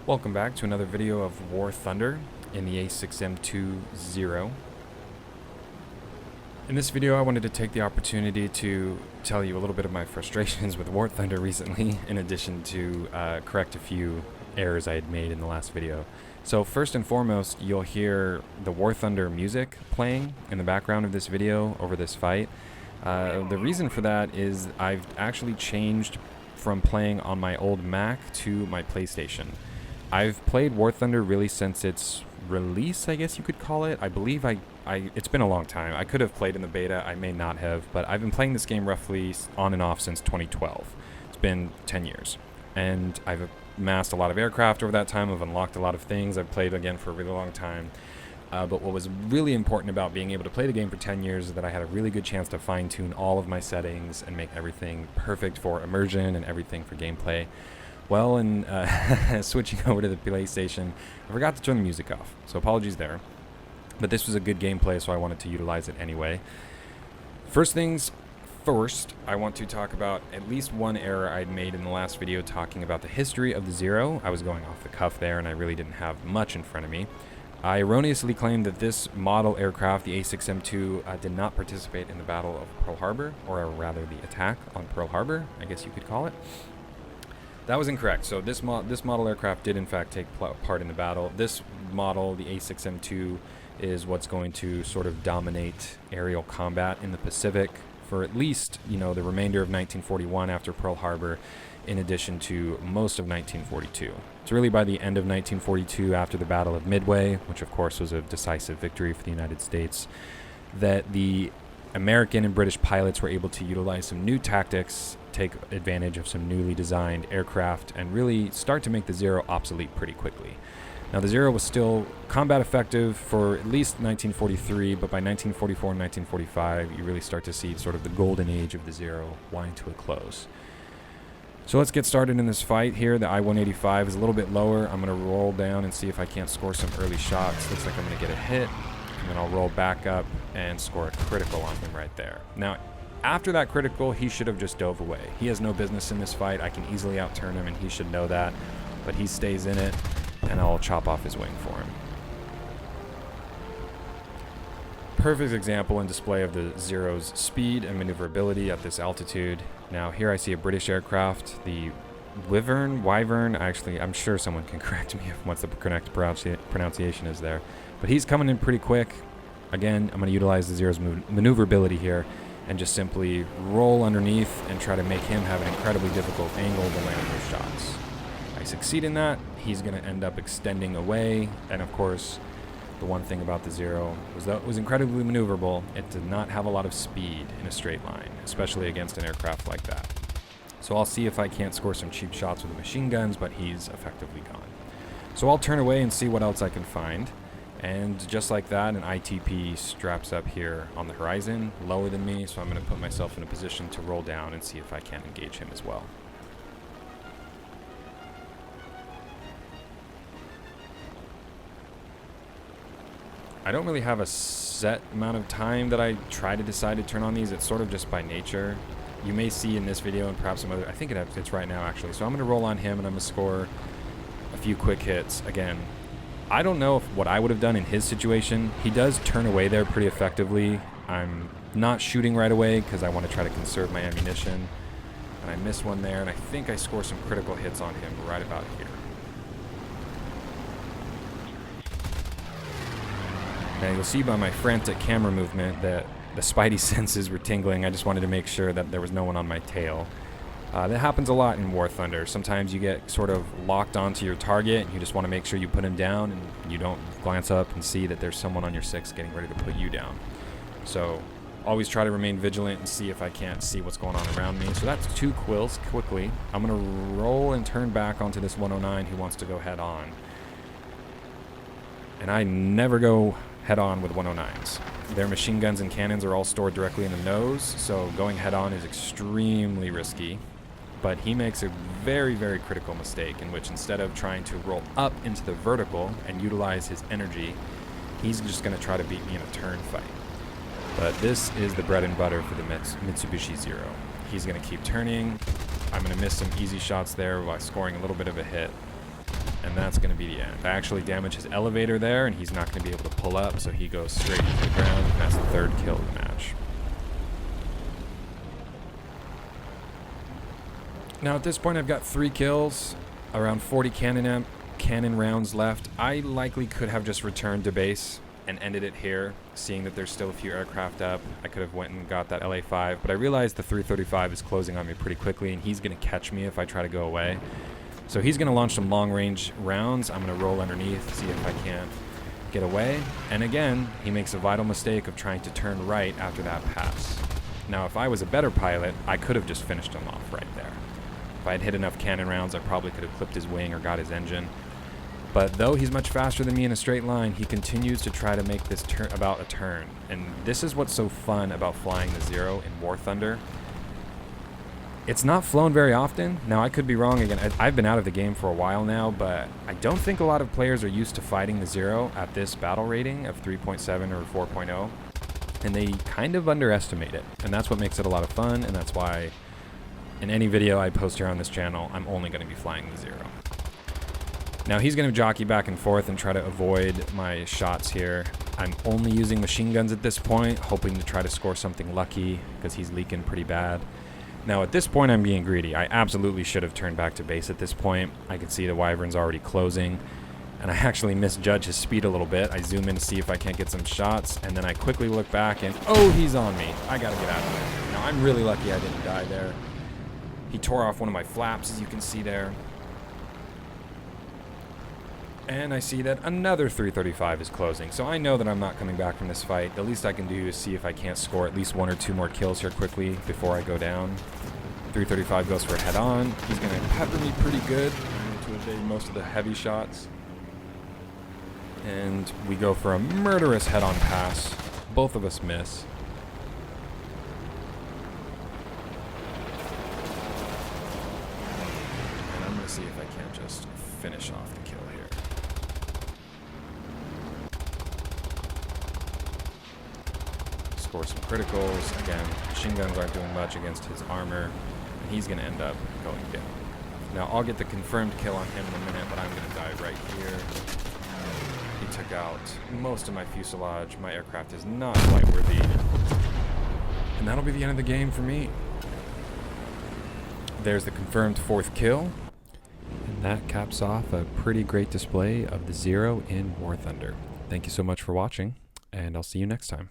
Welcome back to another video of War Thunder in the A6M2 Zero. In this video, I wanted to take the opportunity to tell you a little bit of my frustrations with War Thunder recently, in addition to correct a few errors I had made in the last video. So first and foremost, you'll hear the War Thunder music playing in the background of this video over this fight. The reason for that is I've actually changed from playing on my old Mac to my PlayStation. I've played War Thunder really since its release, I guess you could call it. I believe it's been a long time. I could have played in the beta, I may not have, but I've been playing this game roughly on and off since 2012. It's been 10 years. And I've amassed a lot of aircraft over that time. I've unlocked a lot of things. I've played again for a really long time. But what was really important about being able to play the game for 10 years is that I had a really good chance to fine-tune all of my settings and make everything perfect for immersion and everything for gameplay. Well, and switching over to the PlayStation, I forgot to turn the music off, so apologies there. But this was a good gameplay, so I wanted to utilize it anyway. First things first, I want to talk about at least one error I'd made in the last video talking about the history of the Zero. I was going off the cuff there, and I really didn't have much in front of me. I erroneously claimed that this model aircraft, the A6M2, did not participate in the Battle of Pearl Harbor, or rather the attack on Pearl Harbor, I guess you could call it. That was incorrect. So this model aircraft did in fact take part in the battle. This model, the A6M2, is what's going to sort of dominate aerial combat in the Pacific for at least, the remainder of 1941 after Pearl Harbor, in addition to most of 1942. It's really by the end of 1942, after the Battle of Midway, which of course was a decisive victory for the United States, that the American and British pilots were able to utilize some new tactics, take advantage of some newly designed aircraft, and really start to make the Zero obsolete pretty quickly. Now, the Zero was still combat effective for at least 1943, but by 1944 and 1945, you really start to see sort of the golden age of the Zero wind to a close. So let's get started in this fight here. The I-185 is a little bit lower. I'm going to roll down and see if I can't score some early shots. Looks like I'm going to get a hit, and then I'll roll back up and score a critical on him right there. Now, after that critical, he should have just dove away. He has no business in this fight. I can easily outturn him, and he should know that. But he stays in it, and I'll chop off his wing for him. Perfect example and display of the Zero's speed and maneuverability at this altitude. Now, here I see a British aircraft, the Wyvern. Actually, I'm sure someone can correct me if what's the correct pronunciation is there. But he's coming in pretty quick. Again, I'm going to utilize the Zero's maneuverability here and just simply roll underneath and try to make him have an incredibly difficult angle to land those shots. I succeed in that, he's going to end up extending away, and of course, the one thing about the Zero was that it was incredibly maneuverable. It did not have a lot of speed in a straight line, especially against an aircraft like that. So I'll see if I can't score some cheap shots with the machine guns, but he's effectively gone. So I'll turn away and see what else I can find. And just like that, an ITP straps up here on the horizon, lower than me, so I'm going to put myself in a position to roll down and see if I can engage him as well. I don't really have a set amount of time that I try to decide to turn on these. It's sort of just by nature. You may see in this video and perhaps some other, I think it's right now actually. So I'm going to roll on him and I'm going to score a few quick hits. Again, I don't know what I would have done in his situation. He does turn away there pretty effectively. I'm not shooting right away because I want to try to conserve my ammunition. And I miss one there, and I think I score some critical hits on him right about here. Now you'll see by my frantic camera movement that the spidey senses were tingling. I just wanted to make sure that there was no one on my tail. That happens a lot in War Thunder. Sometimes you get sort of locked onto your target and you just want to make sure you put him down and you don't glance up and see that there's someone on your six getting ready to put you down. So always try to remain vigilant and see if I can't see what's going on around me. So that's 2 quills quickly. I'm going to roll and turn back onto this 109 who wants to go head on. And I never go head on with 109s. Their machine guns and cannons are all stored directly in the nose, so going head on is extremely risky. But he makes a very, very critical mistake in which instead of trying to roll up into the vertical and utilize his energy, he's just going to try to beat me in a turn fight. But this is the bread and butter for the Mitsubishi Zero. He's going to keep turning. I'm going to miss some easy shots there while scoring a little bit of a hit. and that's going to be the end. I actually damage his elevator there, and he's not going to be able to pull up, so he goes straight into the ground, and that's the third kill of the match. Now at this point I've got 3 kills, around 40 cannon rounds left. I likely could have just returned to base and ended it here, seeing that there's still a few aircraft up. I could have went and got that LA-5, but I realized the 335 is closing on me pretty quickly, and he's going to catch me if I try to go away. So he's going to launch some long-range rounds. I'm going to roll underneath, see if I can get away. And again, he makes a vital mistake of trying to turn right after that pass. Now, if I was a better pilot, I could have just finished him off right there. If I had hit enough cannon rounds, I probably could have clipped his wing or got his engine. But though he's much faster than me in a straight line, he continues to try to make this about a turn. And this is what's so fun about flying the Zero in War Thunder. It's not flown very often. Now, I could be wrong again. I've been out of the game for a while now, but I don't think a lot of players are used to fighting the Zero at this battle rating of 3.7 or 4.0. And they kind of underestimate it. And that's what makes it a lot of fun, and that's why in any video I post here on this channel, I'm only going to be flying the Zero. Now he's going to jockey back and forth and try to avoid my shots here. I'm only using machine guns at this point, hoping to try to score something lucky because he's leaking pretty bad. Now at this point I'm being greedy. I absolutely should have turned back to base at this point. I can see the Wyvern's already closing, and I actually misjudge his speed a little bit. I zoom in to see if I can't get some shots, and then I quickly look back and, oh, he's on me. I gotta get out of there. Now I'm really lucky I didn't die there. He tore off one of my flaps, as you can see there. And I see that another 335 is closing, so I know that I'm not coming back from this fight. The least I can do is see if I can't score at least 1 or 2 more kills here quickly before I go down. 335 goes for a head-on. He's going to pepper me pretty good to evade most of the heavy shots. And we go for a murderous head-on pass. Both of us miss. And I'm going to see if I can't just finish off the kill here. Score some criticals. Again, machine guns aren't doing much against his armor, and he's going to end up going down. Now, I'll get the confirmed kill on him in a minute, but I'm going to die right here. He took out most of my fuselage. My aircraft is not flight worthy. And that'll be the end of the game for me. There's the confirmed 4th kill. And that caps off a pretty great display of the Zero in War Thunder. Thank you so much for watching, and I'll see you next time.